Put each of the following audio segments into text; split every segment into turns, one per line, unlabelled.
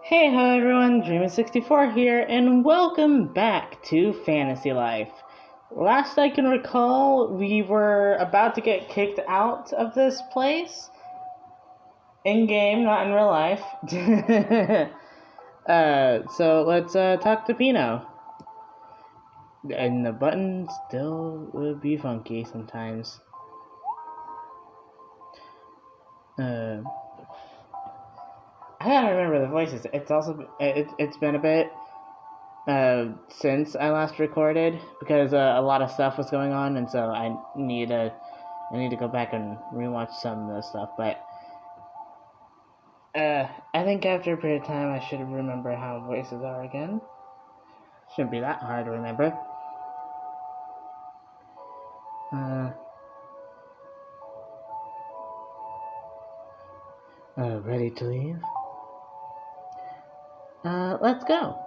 Hey, hello everyone, Dreamer64 here, and welcome back to Fantasy Life. Last I can recall, we were about to get kicked out of this place. In-game, not in real life. So let's talk to Pino. And the buttons still would be funky sometimes. I gotta remember the voices. It's also it's been a bit since I last recorded because a lot of stuff was going on, and so I need to go back and rewatch some of the stuff. But I think after a period of time, I should remember how voices are again. Shouldn't be that hard to remember. Ready to leave? Let's go.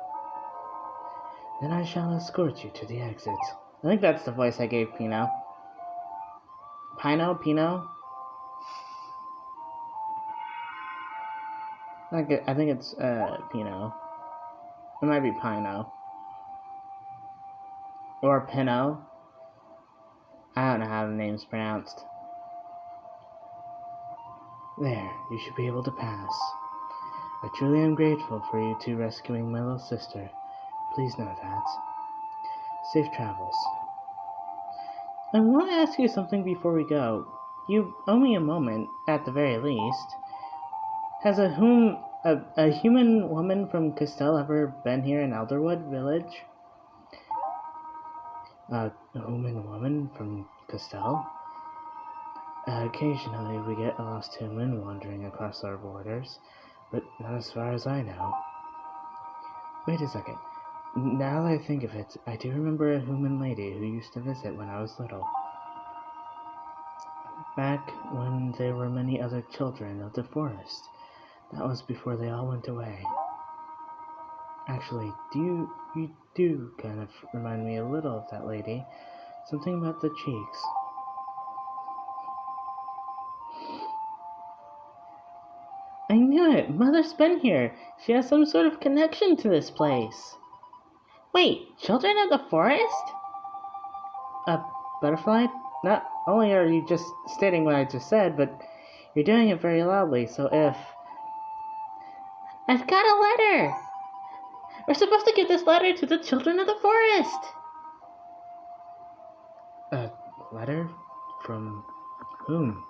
Then I shall escort you to the exit. I think that's the voice I gave Pino. Pino? I think it's Pino. It might be Pino. Or Pino. I don't know how the name's pronounced. There, you should be able to pass. I truly am grateful for you two rescuing my little sister. Please know that. Safe travels. I want to ask you something before we go. You owe me a moment, at the very least. Has a human woman from Castell ever been here in Elderwood Village? A human woman from Castell? Occasionally we get a lost human wandering across our borders, but not as far as I know. Wait a second. Now that I think of it, I do remember a human lady who used to visit when I was little. Back when there were many other children of the forest. That was before they all went away. Actually, you do kind of remind me a little of that lady. Something about the cheeks. I knew it! Mother's been here! She has some sort of connection to this place! Wait, children of the forest? Butterfly? Not only are you just stating what I just said, but you're doing it very loudly, so if... I've got a letter! We're supposed to give this letter to the children of the forest! A letter? From whom?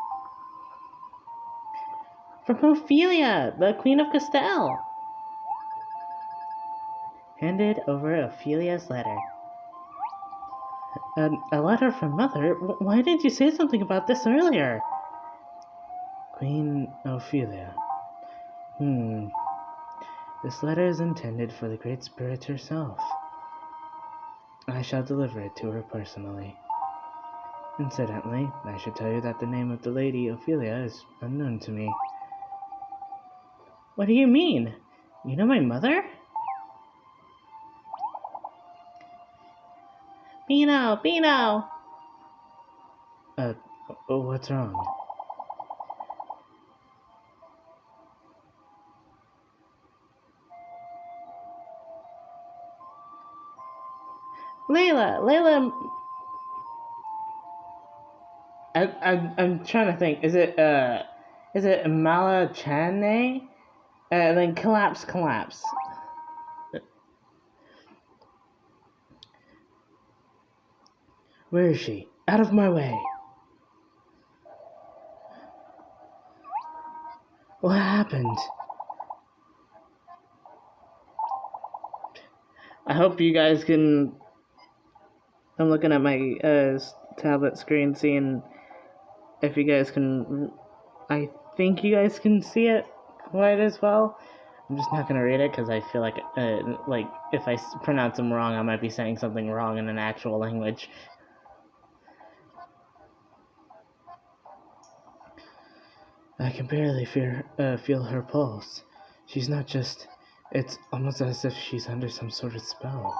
From Ophelia, the Queen of Castell. Handed over Ophelia's letter. A letter from Mother? Why didn't you say something about this earlier? Queen Ophelia. This letter is intended for the Great Spirit herself. I shall deliver it to her personally. Incidentally, I should tell you that the name of the Lady Ophelia is unknown to me. What do you mean? You know my mother? Pino! What's wrong? Leilah! I'm trying to think. Is it Malachane? Then collapse. Where is she? Out of my way! What happened? I hope you guys can... I'm looking at my tablet screen, seeing if you guys can... I think you guys can see it quite as well. I'm just not going to read it because I feel like if I pronounce them wrong, I might be saying something wrong in an actual language. I can barely feel her pulse. She's not just... It's almost as if she's under some sort of spell.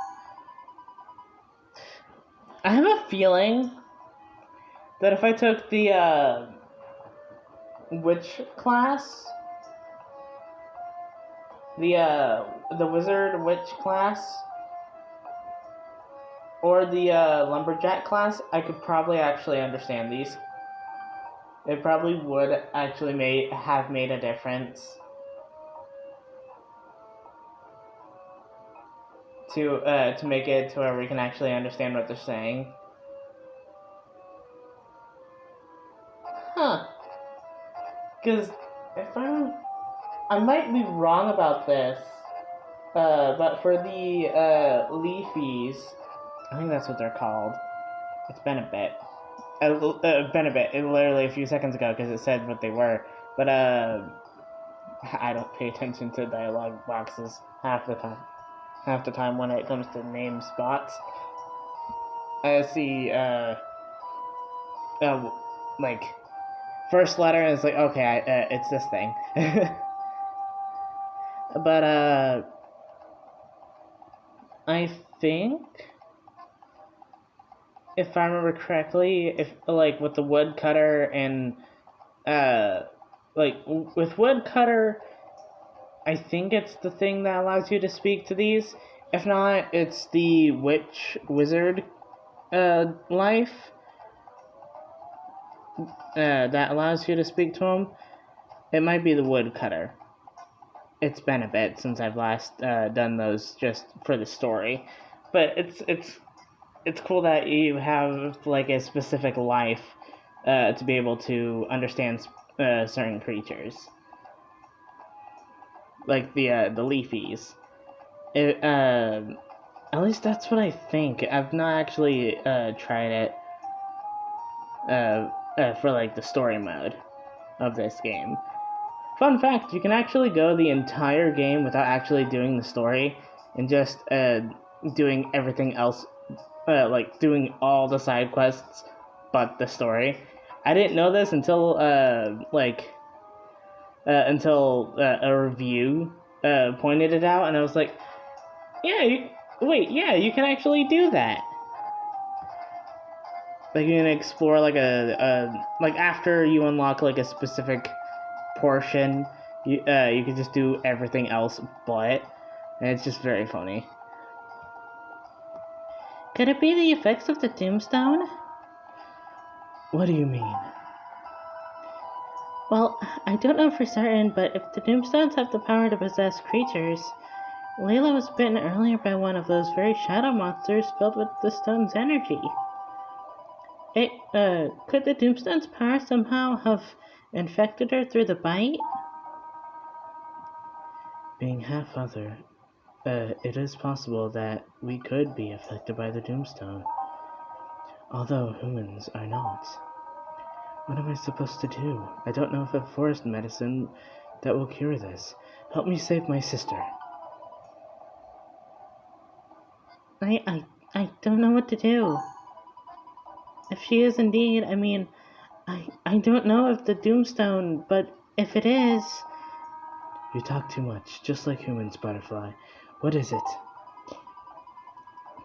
I have a feeling that if I took the witch class, the wizard witch class or the lumberjack class, I could probably actually understand these. It probably would actually have made a difference to make it to where we can actually understand what they're saying. Huh. Because if I might be wrong about this, but for the leafies, I think that's what they're called. It's been a bit. Been a bit. It literally a few seconds ago because it said what they were. But I don't pay attention to dialogue boxes half the time. Half the time when it comes to name spots, I see like first letter is like okay, it's this thing. But I think if I remember correctly, if like with the woodcutter and like with woodcutter, I think it's the thing that allows you to speak to these. If not, it's the wizard life that allows you to speak to them. It might be the woodcutter. It's been a bit since I've last done those just for the story, but it's cool that you have like a specific life to be able to understand certain creatures, like the leafies. At least that's what I think. I've not actually tried it for like the story mode of this game. Fun fact, you can actually go the entire game without actually doing the story and just doing everything else, like doing all the side quests but the story. I didn't know this until a review pointed it out, and I was like, yeah, you can actually do that. Like you can explore like like after you unlock like a specific portion, you can just do everything else but, and it's just very funny. Could it be the effects of the Doomstone? What do you mean? Well, I don't know for certain, but if the Doomstones have the power to possess creatures, Leilah was bitten earlier by one of those very shadow monsters filled with the stone's energy. Could the Doomstone's power somehow have infected her through the bite? Being half other, it is possible that we could be affected by the Doomstone, although humans are not. What am I supposed to do? I don't know of a forest medicine that will cure this. Help me save my sister. I don't know what to do. If she is indeed, I don't know if the Doomstone, but if it is... You talk too much, just like humans, Butterfly. What is it?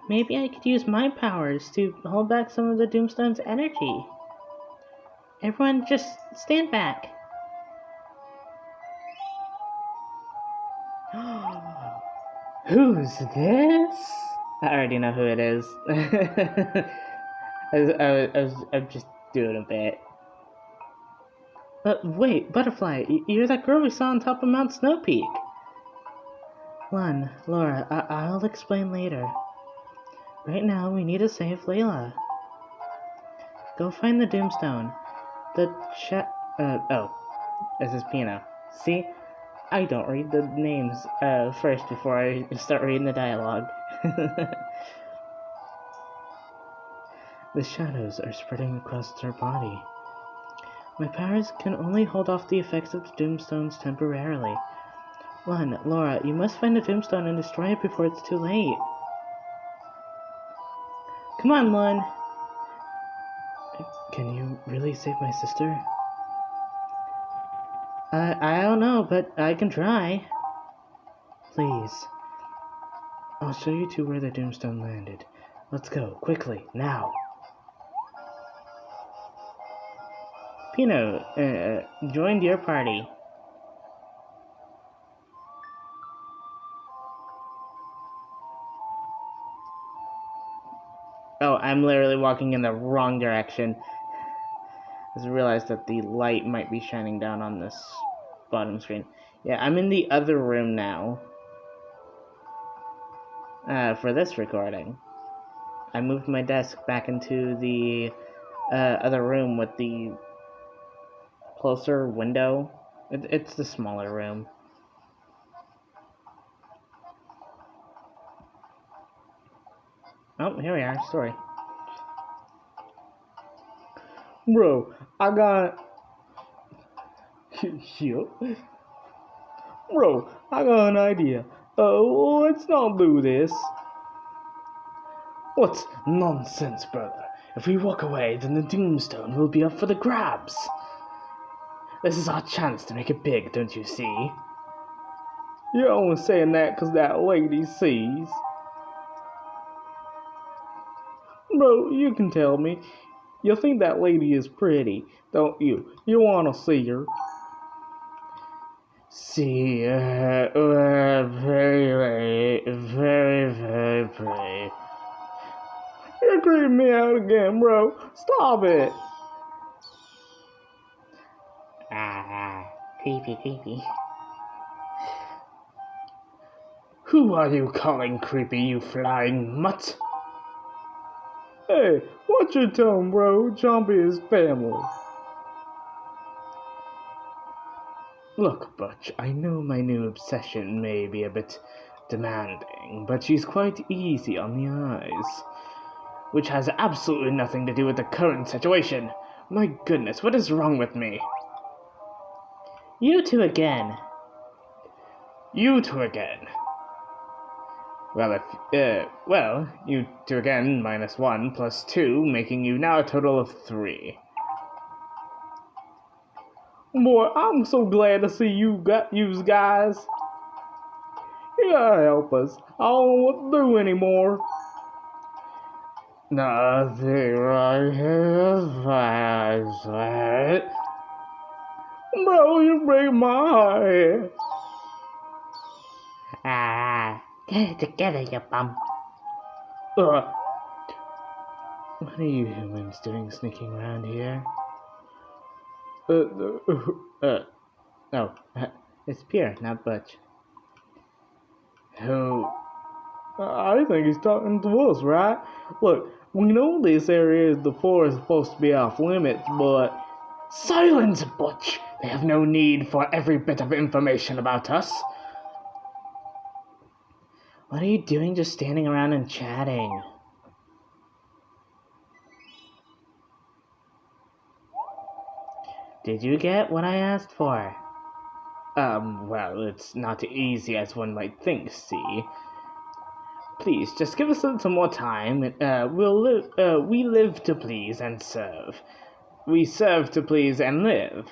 Maybe I could use my powers to hold back some of the Doomstone's energy. Everyone just stand back. Who's this? I already know who it is. I'm just doing a bit. Wait, Butterfly, you're that girl we saw on top of Mount Snow Peak. Lun, Laura, I'll explain later. Right now, we need to save Leilah. Go find the Doomstone. This is Pino. See? I don't read the names first before I start reading the dialogue. The shadows are spreading across her body. My powers can only hold off the effects of the Doomstones temporarily. Lun, Laura, you must find the Doomstone and destroy it before it's too late. Come on, Lun! Can you really save my sister? I don't know, but I can try. Please. I'll show you two where the Doomstone landed. Let's go, quickly, now. Pino, joined your party. Oh, I'm literally walking in the wrong direction. I just realized that the light might be shining down on this bottom screen. Yeah, I'm in the other room now. For this recording. I moved my desk back into the other room with the closer window. It's the smaller room. Oh, here we are. Story. Bro, I got... Bro, I got an idea. Let's not do this. What nonsense, brother. If we walk away, then the Doomstone will be up for the grabs. This is our chance to make it big, don't you see? You're only saying that 'cause that lady sees. Bro, you can tell me. You think that lady is pretty, don't you? You wanna see her? See her, very, very, very pretty. You're creeping me out again, bro. Stop it. Creepy. Who are you calling creepy, you flying mutt? Hey, watch your tone, bro. Jumpy is family. Look, Butch, I know my new obsession may be a bit demanding, but she's quite easy on the eyes. Which has absolutely nothing to do with the current situation. My goodness, what is wrong with me? You two again. You two again. Well, you two again minus 1 plus 2, making you now a total of 3. Boy, I'm so glad to see you guys. You gotta help us. I don't know what to do anymore. Nothing right here, right? Bro, you break my heart. Get it together, you bum. What are you humans doing sneaking around here? No, it's Pierre, not Butch. Who? I think he's talking to us, right? Look, we know this area is the forest supposed to be off limits, but... Silence, Butch! They have no need for every bit of information about us. What are you doing just standing around and chatting? Did you get what I asked for? Well, it's not easy as one might think, see? Please, just give us some more time. We live to please and serve. We serve to please and live.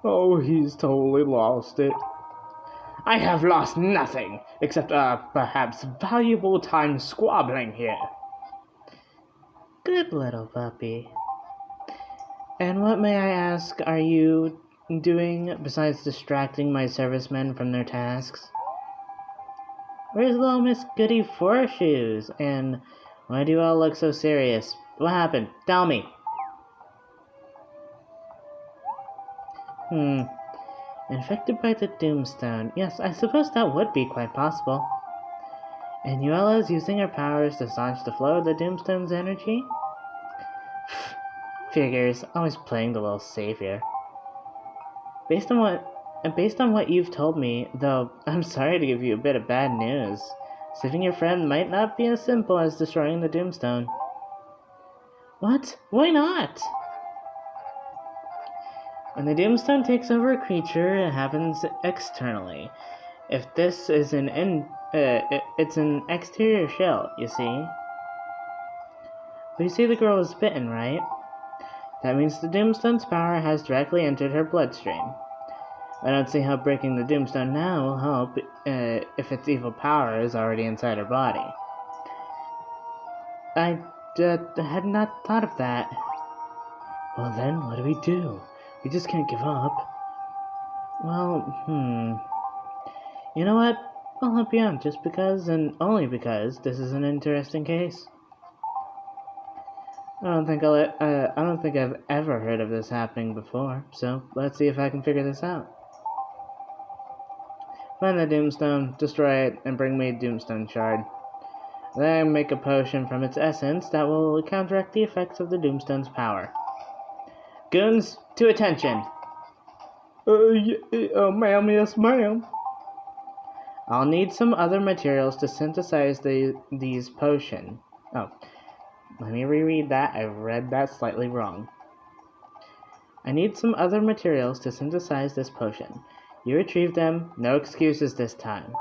Oh, he's totally lost it. I have lost nothing, except, perhaps valuable time squabbling here. Good little puppy. And what, may I ask, are you doing besides distracting my servicemen from their tasks? Where's little Miss Goody Four-Shoes? And why do you all look so serious? What happened? Tell me. Infected by the Doomstone. Yes, I suppose that would be quite possible. And Yuella's using her powers to staunch the flow of the Doomstone's energy? Figures, always playing the little savior. Based on what you've told me, though, I'm sorry to give you a bit of bad news. Saving your friend might not be as simple as destroying the Doomstone. What? Why not? When the Doomstone takes over a creature, it happens externally. If this is it's an exterior shell, you see. But you see the girl was bitten, right? That means the Doomstone's power has directly entered her bloodstream. I don't see how breaking the Doomstone now will help if its evil power is already inside her body. I had not thought of that. Well then, what do we do? We just can't give up. Well, You know what? I'll help you out just because, and only because, this is an interesting case. I don't think I've ever heard of this happening before, so let's see if I can figure this out. Find the Doomstone, destroy it, and bring me a Doomstone shard. Then make a potion from its essence that will counteract the effects of the Doomstone's power. Goons, to attention! Ma'am, yes, ma'am. I'll need some other materials to synthesize these potion. Oh, let me reread that. I read that slightly wrong. I need some other materials to synthesize this potion. You retrieve them, no excuses this time.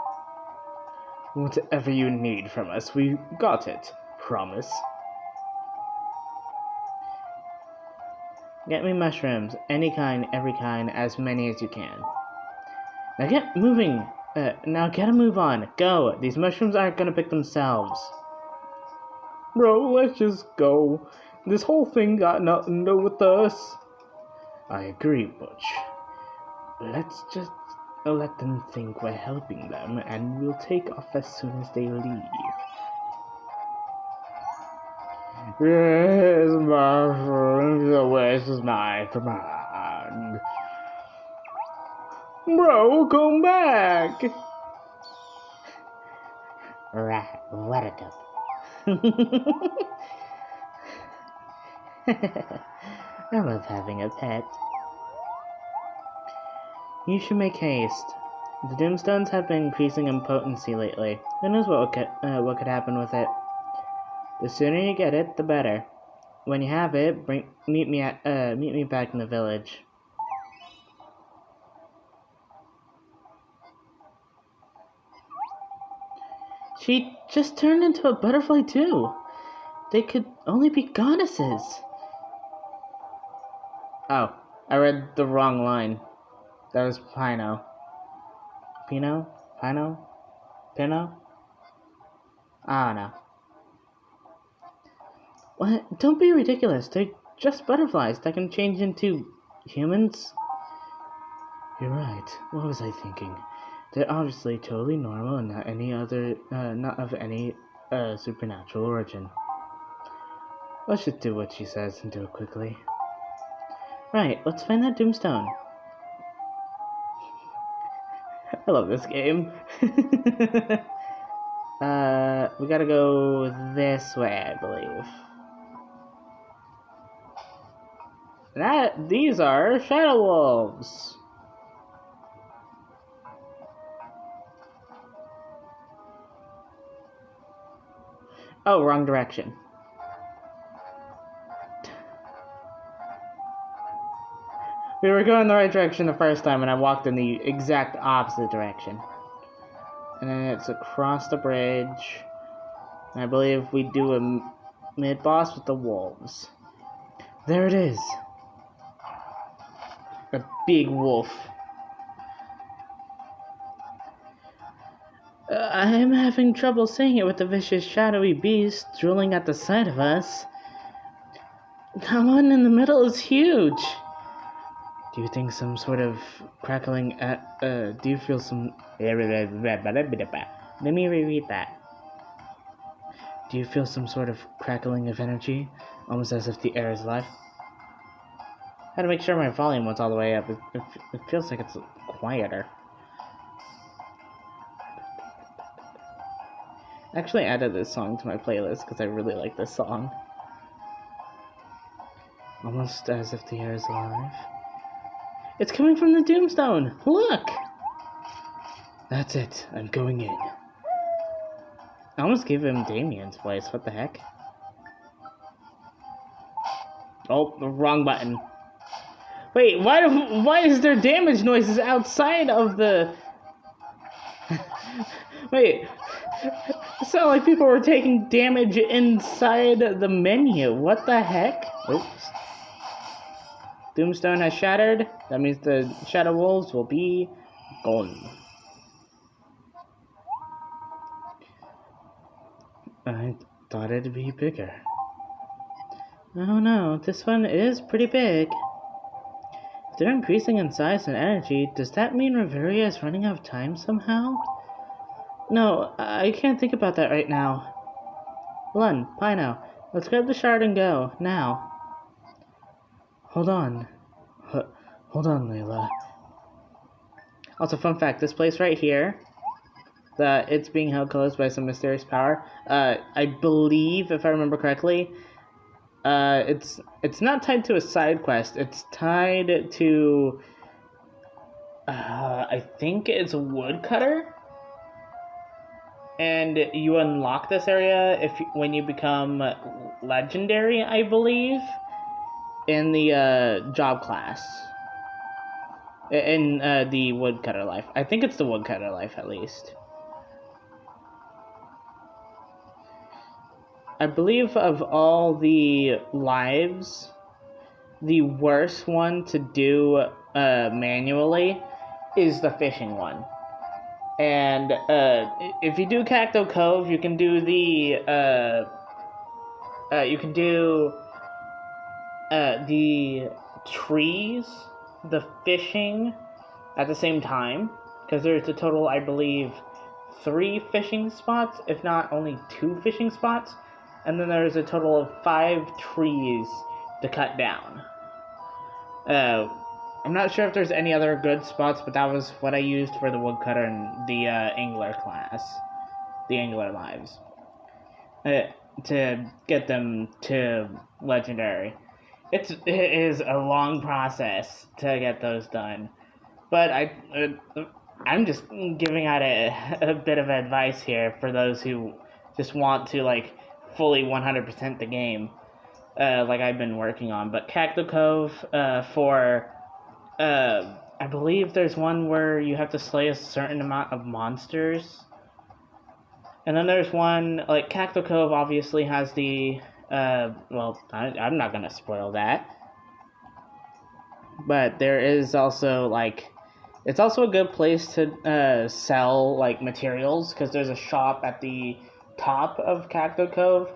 Whatever you need from us, we got it. Promise. Get me mushrooms, any kind, every kind, as many as you can. Now get moving! Now get a move on. Go! These mushrooms aren't gonna pick themselves. Bro, let's just go. This whole thing got nothing to do with us. I agree, Butch. Let's just let them think we're helping them, and we'll take off as soon as they leave. Yes, mushrooms, where's my command? Bro, come back! Right, what a dope. I love having a pet. You should make haste. The Doomstones have been increasing in potency lately. Who knows what could happen with it? The sooner you get it, the better. When you have it, meet me back in the village. She just turned into a butterfly too. They could only be goddesses. Oh, I read the wrong line. That was Pino. Pino? Pino? Pino? I don't know. What? Don't be ridiculous. They're just butterflies that can change into humans. You're right. What was I thinking? They're obviously totally normal and not of any supernatural origin. Let's just do what she says and do it quickly. Right, let's find that Doomstone. I love this game. We gotta go this way, I believe. These are Shadow Wolves. Oh, wrong direction. We were going the right direction the first time, and I walked in the exact opposite direction. And then it's across the bridge. And I believe we do a mid-boss with the wolves. There it is. A big wolf. I'm having trouble saying it with the vicious shadowy beast drooling at the sight of us. The one in the middle is huge. Do you think some sort of crackling do you feel some... Let me reread that. Do you feel some sort of crackling of energy? Almost as if the air is alive? I had to make sure my volume was all the way up. It feels like it's quieter. I actually added this song to my playlist because I really like this song. Almost as if the air is alive. It's coming from the Doomstone! Look! That's it. I'm going in. I almost gave him Damien's voice. What the heck? Oh, the wrong button. Wait, why is there damage noises outside of the... Wait. It sounded like people were taking damage inside the menu. What the heck? Oops. Doomstone has shattered. That means the Shadow Wolves will be gone. I thought it'd be bigger. Oh no, this one is pretty big. If they're increasing in size and energy, does that mean Reveria is running out of time somehow? No, I can't think about that right now. Lun, Pino, Let's grab the shard and go, now. Hold on. Hold on, Leilah. Also, fun fact, this place right here, it's being held closed by some mysterious power. I believe, if I remember correctly, it's not tied to a side quest. It's tied to, I think it's a woodcutter. And you unlock this area when you become legendary, I believe, in the job class. In the woodcutter life. I think it's the woodcutter life, at least. I believe of all the lives, the worst one to do manually is the fishing one. And if you do Cacto Cove, you can do the trees, the fishing at the same time, because there's a total, I believe, 3 fishing spots, if not only 2 fishing spots, and then there's a total of 5 trees to cut down. I'm not sure if there's any other good spots, but that was what I used for the woodcutter and the angler class, the angler lives, to get them to legendary. It is a long process to get those done, but I'm just giving out a bit of advice here for those who just want to like fully 100% the game, like I've been working on. But Cacto Cove for I believe there's one where you have to slay a certain amount of monsters. And then there's one, like, Cacto Cove obviously has the, well, I'm not gonna spoil that. But there is also, like, it's also a good place to sell, like, materials, because there's a shop at the top of Cacto Cove.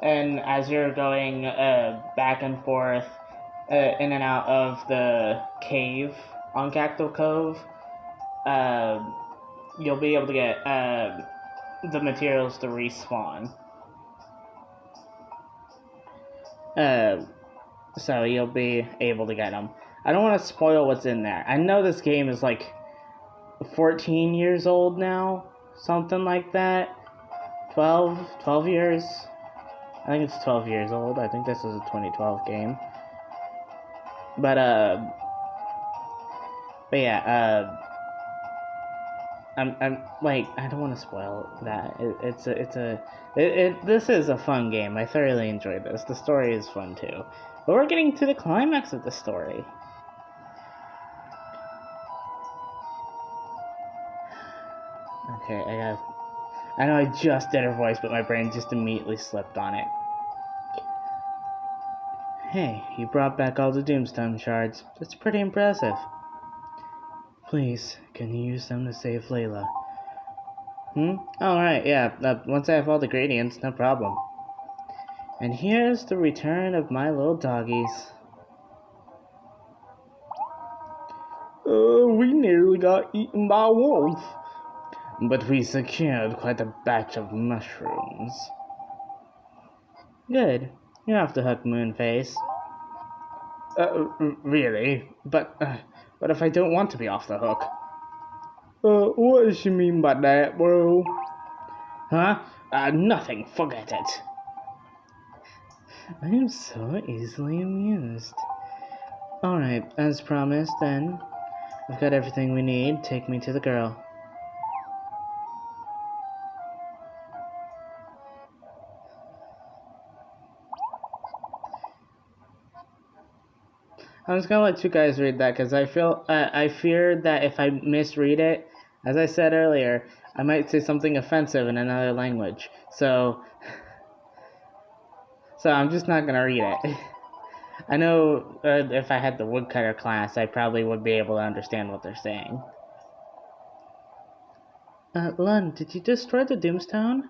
And as you're going back and forth, in and out of the cave on Cacto Cove, you'll be able to get the materials to respawn. So you'll be able to get them. I don't want to spoil what's in there. I know this game is like 14 years old now, something like that. 12 years. I think it's 12 years old. I think this is a 2012 game. But yeah, I'm like, I don't want to spoil that. This is a fun game. I thoroughly enjoyed this. The story is fun too. But we're getting to the climax of the story. Okay, I know I just did her voice, but my brain just immediately slipped on it. Hey, you brought back all the Doomstone shards. That's pretty impressive. Please, can you use them to save Leilah? Alright, yeah, once I have all the gradients, no problem. And here's the return of my little doggies. We nearly got eaten by a wolf. But we secured quite a batch of mushrooms. Good. You're off the hook, Moonface. Really? But if I don't want to be off the hook? What does she mean by that, bro? Huh? Nothing. Forget it. I am so easily amused. Alright, as promised, then. I've got everything we need. Take me to the girl. I'm just gonna let you guys read that because I fear that if I misread it, as I said earlier, I might say something offensive in another language. So I'm just not gonna read it. I know if I had the woodcutter class, I probably would be able to understand what they're saying. Lund, did you destroy the Doomstone?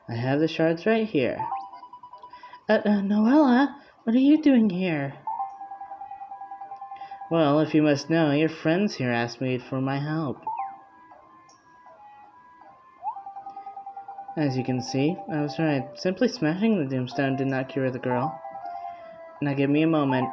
I have the shards right here. Noella, what are you doing here? Well, if you must know, your friends here asked me for my help. As you can see, I was right. Simply smashing the Doomstone did not cure the girl. Now give me a moment.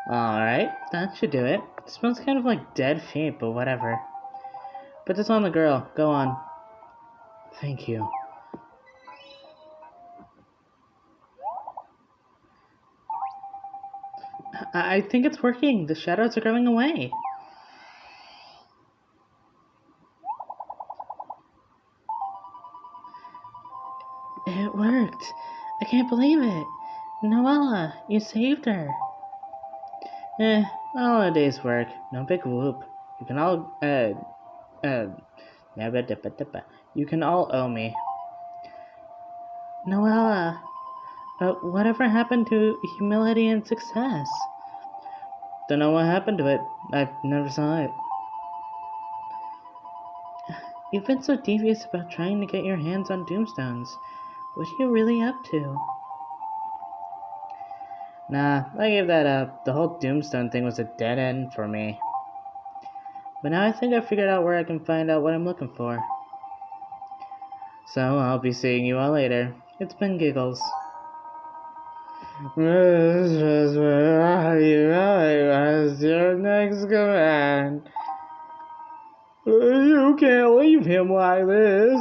Alright, that should do it. It smells kind of like dead feet, but whatever. Put this on the girl. Go on. Thank you. I think it's working. The shadows are going away. It worked. I can't believe it. Noella, you saved her. All a day's work. No big whoop. You can all, you can all owe me. Noella, whatever happened to humility and success? Don't know what happened to it. I never saw it. You've been so devious about trying to get your hands on Doomstones. What are you really up to? Nah, I gave that up. The whole Doomstone thing was a dead end for me. But now I think I figured out where I can find out what I'm looking for. So I'll be seeing you all later. It's been Giggles. What's your next command? You can't leave him like this.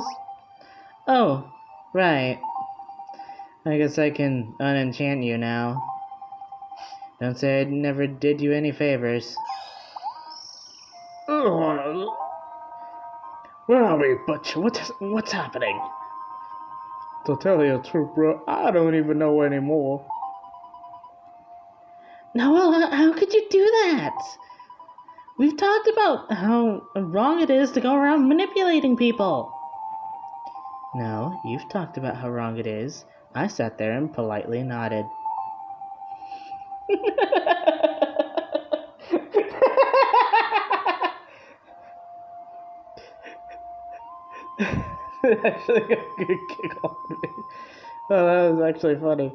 Oh, right. I guess I can unenchant you now. Don't say I never did you any favors. Where are we, Butch? What's happening? To tell you the truth, bro, I don't even know anymore. Noella, how could you do that? We've talked about how wrong it is to go around manipulating people. No, you've talked about how wrong it is. I sat there and politely nodded. It actually got a good giggle on me. Oh, that was actually funny.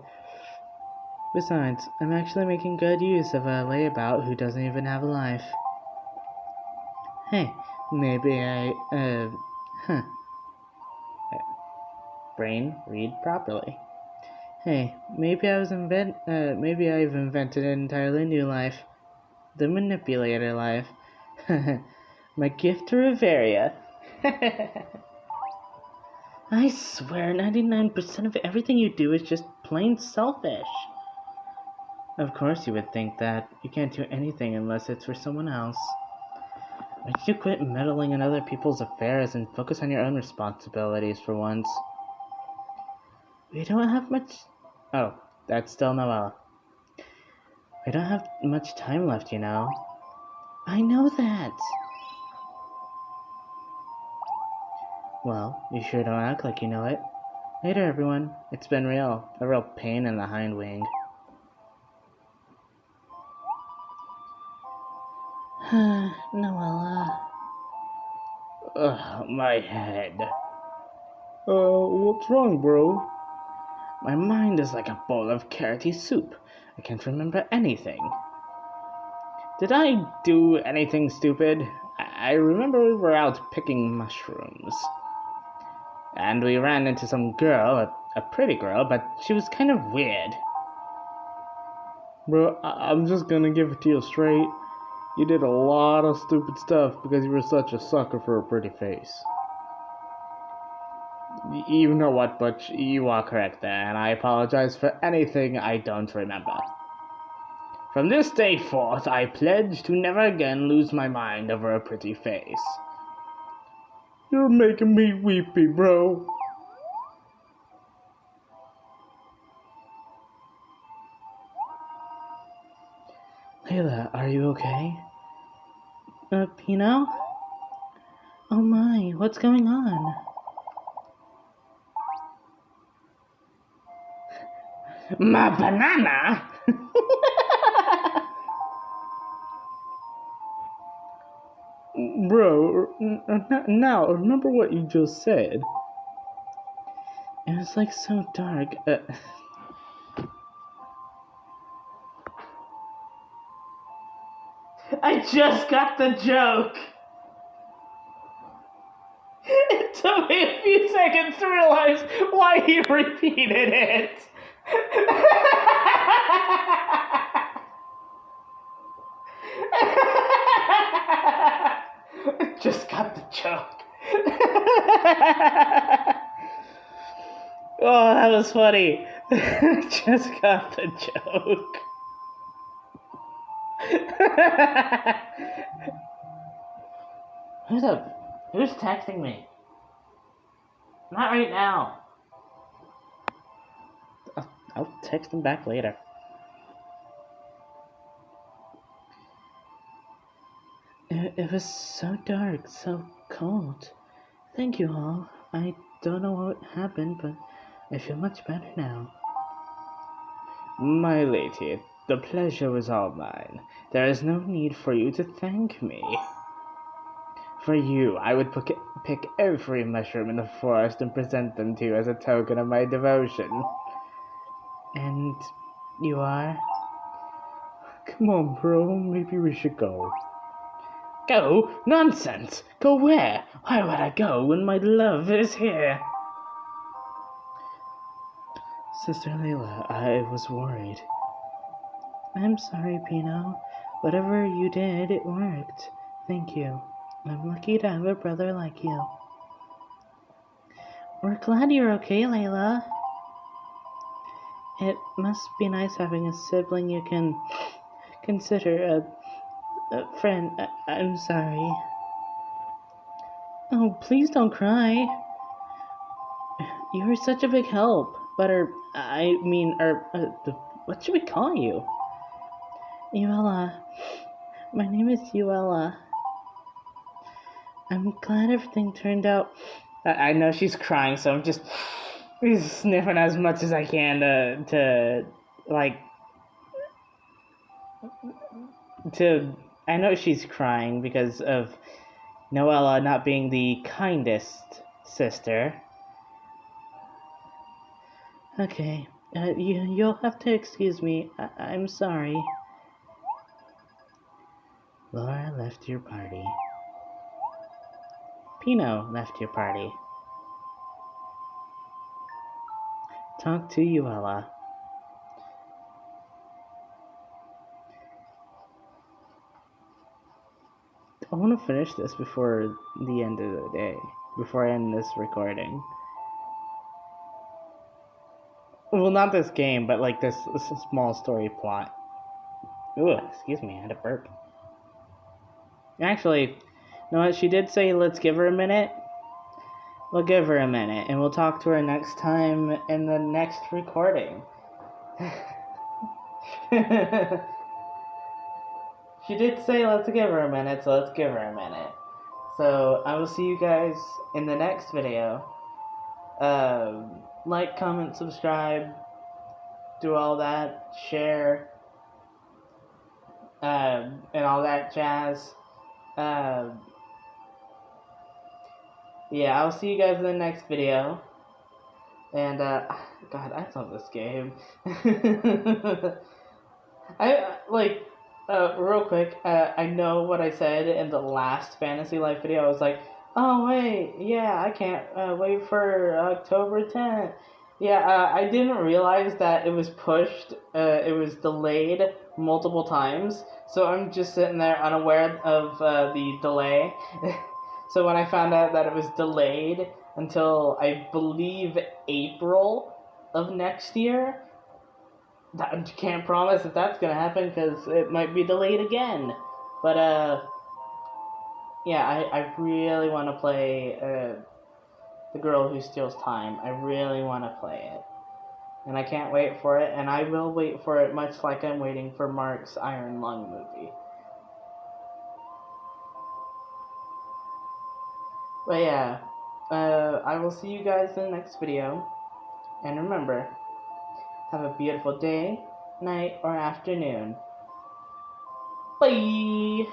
Besides, I'm actually making good use of a layabout who doesn't even have a life. Hey, maybe brain, read properly. Hey, maybe I've invented an entirely new life. The manipulator life. My gift to Riveria. I swear, 99% of everything you do is just plain selfish. Of course you would think that. You can't do anything unless it's for someone else. Why don't you quit meddling in other people's affairs and focus on your own responsibilities for once? We don't have much... Oh, that's still Noella. We don't have much time left, you know. I know that. Well, you sure don't act like you know it. Later, everyone. It's been a real pain in the hind wing. Noella. Ugh, my head. What's wrong, bro? My mind is like a bowl of carroty soup. I can't remember anything. Did I do anything stupid? I remember we were out picking mushrooms. And we ran into some girl, a pretty girl, but she was kind of weird. Bro, I'm just gonna give it to you straight. You did a lot of stupid stuff because you were such a sucker for a pretty face. You know what, Butch? You are correct there, and I apologize for anything I don't remember. From this day forth, I pledge to never again lose my mind over a pretty face. You're making me weepy, bro. Leilah, are you okay? Pino? Oh my, what's going on? My banana? Bro, now remember what you just said. It was like so dark. I just got the joke! It took me a few seconds to realize why he repeated it. Just got the joke. Oh, that was funny. Just got the joke. Who's texting me? Not right now. I'll text them back later. It was so dark, so cold. Thank you all. I don't know what happened, but I feel much better now. My lady, the pleasure was all mine. There is no need for you to thank me. For you, I would pick every mushroom in the forest and present them to you as a token of my devotion. And you are? Come on, bro. Maybe we should go. Go? Nonsense! Go where? Why would I go when my love is here? Sister Leilah, I was worried. I'm sorry, Pino. Whatever you did, it worked. Thank you. I'm lucky to have a brother like you. We're glad you're okay, Leilah. It must be nice having a sibling you can consider a friend. I'm sorry. Oh, please don't cry. You were such a big help. But what should we call you? Uella. My name is Uella. I'm glad everything turned out. I know she's crying, so I'm just sniffing as much as I can I know she's crying because of Noella not being the kindest sister. Okay, you'll have to excuse me. I'm sorry. Laura left your party. Pino left your party. Talk to Uella. I want to finish this before the end of the day. Before I end this recording. Well, not this game, but like this small story plot. Ooh, excuse me, I had a burp. Actually, you know what? She did say let's give her a minute. We'll give her a minute, and we'll talk to her next time in the next recording. She did say let's give her a minute, so let's give her a minute. So, I will see you guys in the next video. Like, comment, subscribe, do all that, share, and all that jazz. Yeah, I'll see you guys in the next video. And, God, I love this game. Real quick, I know what I said in the last Fantasy Life video. I was like, oh, wait, yeah, I can't wait for October 10th. Yeah, I didn't realize that it was pushed, it was delayed multiple times. So I'm just sitting there unaware of the delay. So when I found out that it was delayed until, I believe, April of next year, I can't promise if that's going to happen because it might be delayed again. But, yeah, I really want to play The Girl Who Steals Time. I really want to play it. And I can't wait for it, and I will wait for it much like I'm waiting for Mark's Iron Lung movie. But yeah, I will see you guys in the next video. And remember, have a beautiful day, night, or afternoon. Bye!